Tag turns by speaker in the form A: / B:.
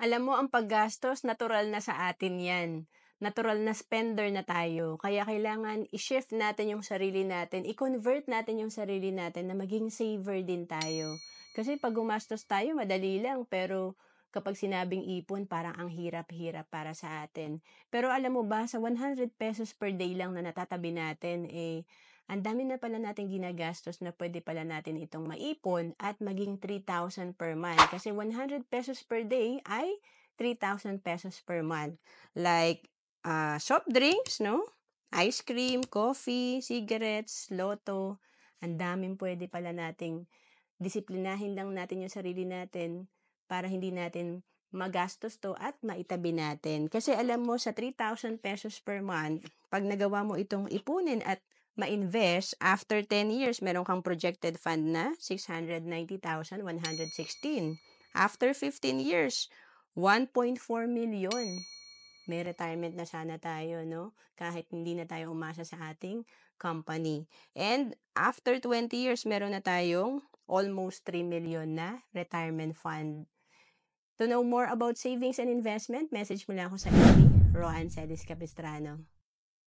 A: Alam mo ang paggastos natural na sa atin 'yan. Natural na spender na tayo. Kaya kailangan i-shift natin yung sarili natin, i-convert natin yung sarili natin na maging saver din tayo. Kasi 'pag gumastos tayo madali lang, pero kapag sinabing ipon parang ang hirap-hirap para sa atin. Pero alam mo ba sa ₱100 per day lang na natatabi natin, ang dami na pala nating ginagastos na pwede pala natin itong maipon at maging 3,000 per month. Kasi ₱100 per day ay ₱3,000 per month. Like, soft drinks, no? Ice cream, coffee, cigarettes, loto. Ang daming pwede pala nating disiplinahin lang natin yung sarili natin para hindi natin magastos 'to at maitabi natin. Kasi alam mo sa ₱3,000 per month, 'pag nagawa mo itong ipunin at ma-invest, after 10 years meron kang projected fund na 690,116. After 15 years, 1,400,000. May retirement na sana tayo 'no, kahit hindi na tayo umasa sa ating company. And after 20 years meron na tayong almost 3,000,000 na retirement fund. To know more about savings and investment, message mo lang ako sa FB, Roan Celis Capistrano.